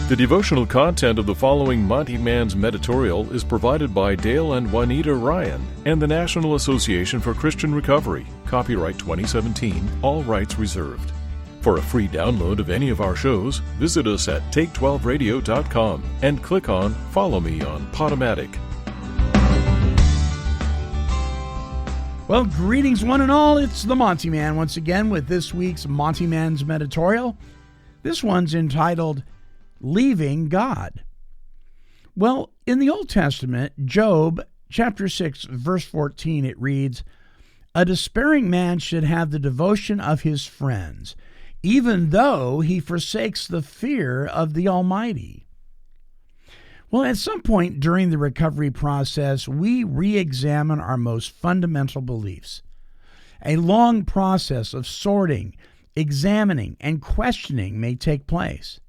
The devotional content of the following Monty'man's Meditorial is provided by Dale and Juanita Ryan and the National Association for Christian Recovery. Copyright 2017, all rights reserved. For a free download of any of our shows, visit us at take12radio.com and click on Follow Me on Podomatic. Well, greetings one and all. It's the Monty'man once again with this week's Monty'man's Meditorial. This one's entitled Leaving God. Well, in the Old Testament, Job chapter 6, verse 14, it reads, "A despairing man should have the devotion of his friends, even though he forsakes the fear of the Almighty." Well, at some point during the recovery process, we re-examine our most fundamental beliefs. A long process of sorting, examining, and questioning may take place.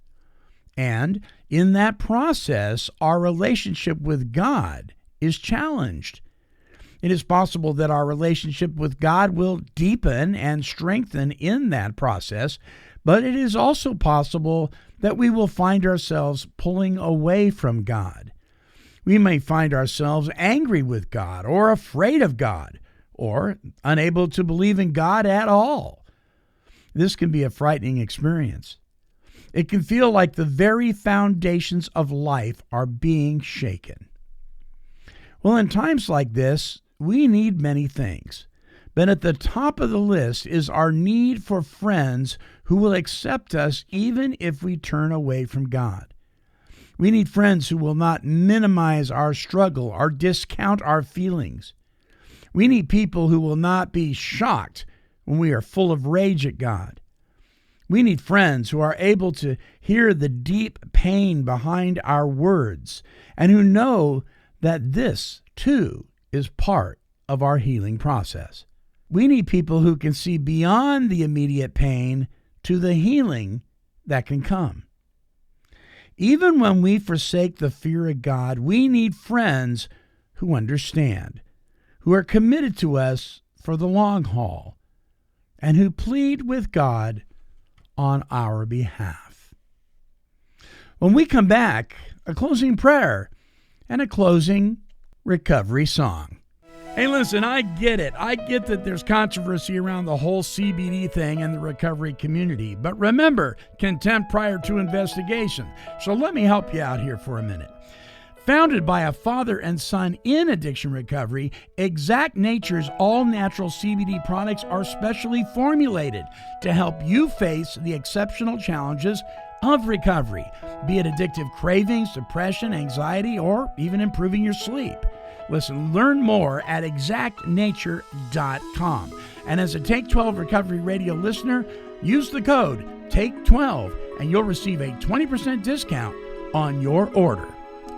And in that process, our relationship with God is challenged. It is possible that our relationship with God will deepen and strengthen in that process, but it is also possible that we will find ourselves pulling away from God. We may find ourselves angry with God or afraid of God or unable to believe in God at all. This can be a frightening experience. It can feel like the very foundations of life are being shaken. Well, in times like this, we need many things. But at the top of the list is our need for friends who will accept us even if we turn away from God. We need friends who will not minimize our struggle or discount our feelings. We need people who will not be shocked when we are full of rage at God. We need friends who are able to hear the deep pain behind our words and who know that this, too, is part of our healing process. We need people who can see beyond the immediate pain to the healing that can come. Even when we forsake the fear of God, we need friends who understand, who are committed to us for the long haul, and who plead with God on our behalf. When we come back, a closing prayer and a closing recovery song. Hey, listen, I get it. I get that there's controversy around the whole CBD thing in the recovery community. But remember, contempt prior to investigation. So let me help you out here for a minute. Founded by a father and son in addiction recovery, Exact Nature's all-natural CBD products are specially formulated to help you face the exceptional challenges of recovery, be it addictive cravings, depression, anxiety, or even improving your sleep. Listen, learn more at exactnature.com. And as a Take 12 Recovery Radio listener, use the code TAKE12 and you'll receive a 20% discount on your order.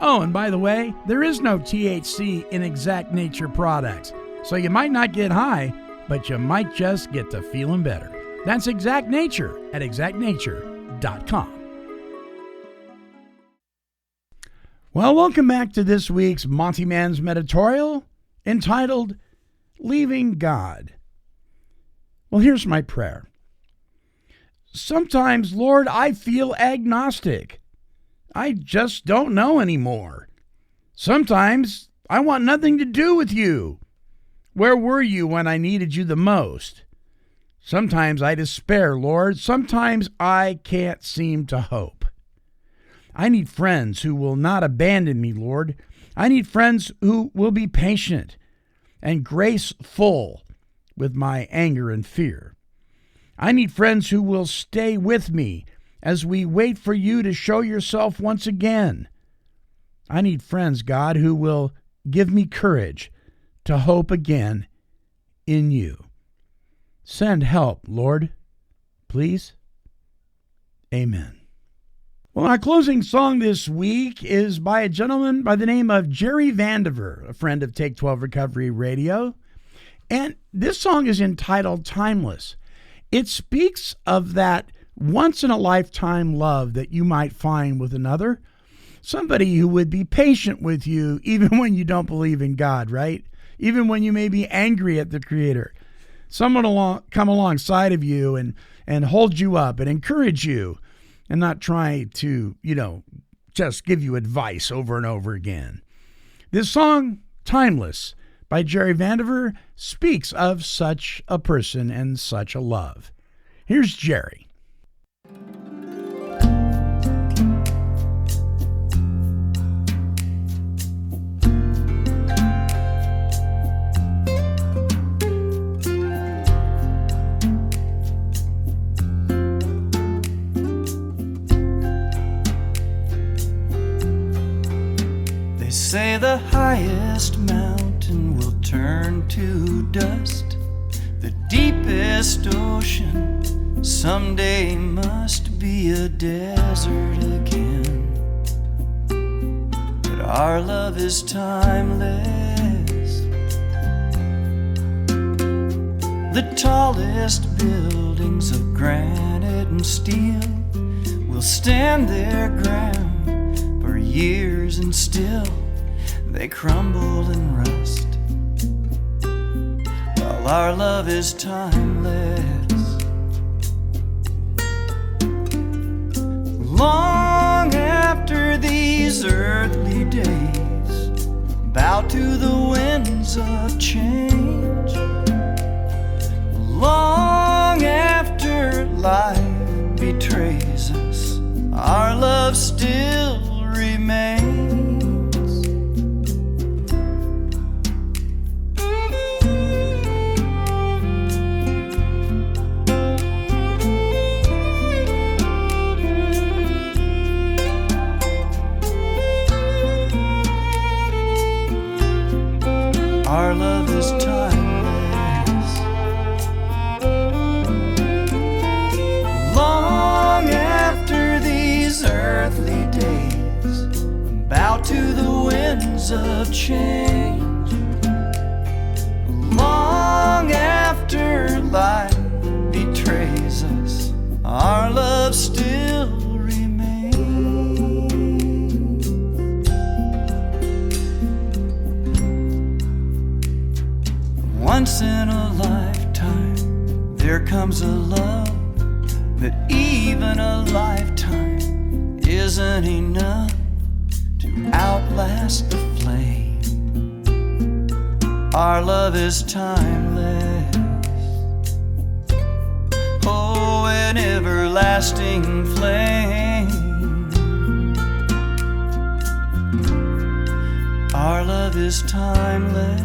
Oh, and by the way, there is no THC in Exact Nature products, so you might not get high, but you might just get to feeling better. That's Exact Nature at exactnature.com. Well, welcome back to this week's Monty'man's Meditorial, entitled Leaving God. Well, here's my prayer. Sometimes, Lord, I feel agnostic. I just don't know anymore. Sometimes I want nothing to do with you. Where were you when I needed you the most? Sometimes I despair, Lord. Sometimes I can't seem to hope. I need friends who will not abandon me, Lord. I need friends who will be patient and graceful with my anger and fear. I need friends who will stay with me as we wait for you to show yourself once again. I need friends, God, who will give me courage to hope again in you. Send help, Lord, please. Amen. Well, our closing song this week is by a gentleman by the name of Jerry Vandiver, a friend of Take 12 Recovery Radio. And this song is entitled Timeless. It speaks of that once-in-a-lifetime love that you might find with another. Somebody who would be patient with you even when you don't believe in God, right? Even when you may be angry at the Creator. Someone come alongside of you and hold you up and encourage you and not try to, just give you advice over and over again. This song, Timeless, by Jerry Vandiver, speaks of such a person and such a love. Here's Jerry. They say the highest mountain will turn to dust. The deepest ocean someday must be a desert again. But our love is timeless. The tallest buildings of granite and steel will stand their ground for years, and still they crumble and rust, while our love is timeless. Long after these earthly days bow to the winds of change, long after life betrays us, our love still remains. Our love is timeless. Long after these earthly days bow to the winds of change, long after life betrays us, our love still remains. Once in a lifetime there comes a love, but even a lifetime isn't enough to outlast the flame. Our love is timeless. Oh, an everlasting flame. Our love is timeless.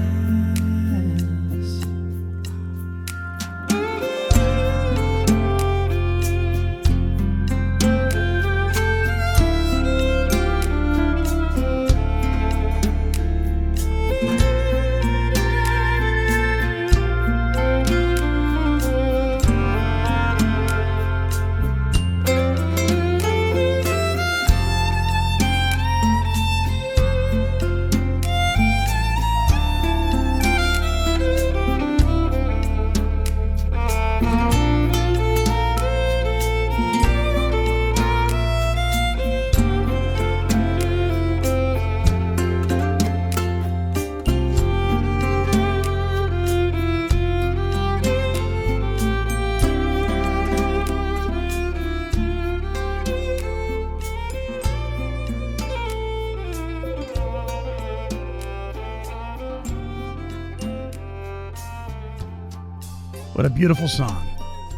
What a beautiful song,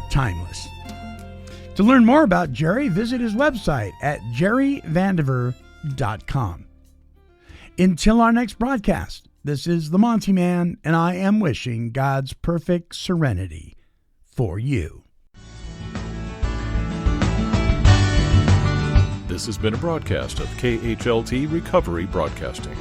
Timeless. To learn more about Jerry, visit his website at jerryvandiver.com. Until our next broadcast, this is the Montyman, and I am wishing God's perfect serenity for you. This has been a broadcast of KHLT Recovery Broadcasting.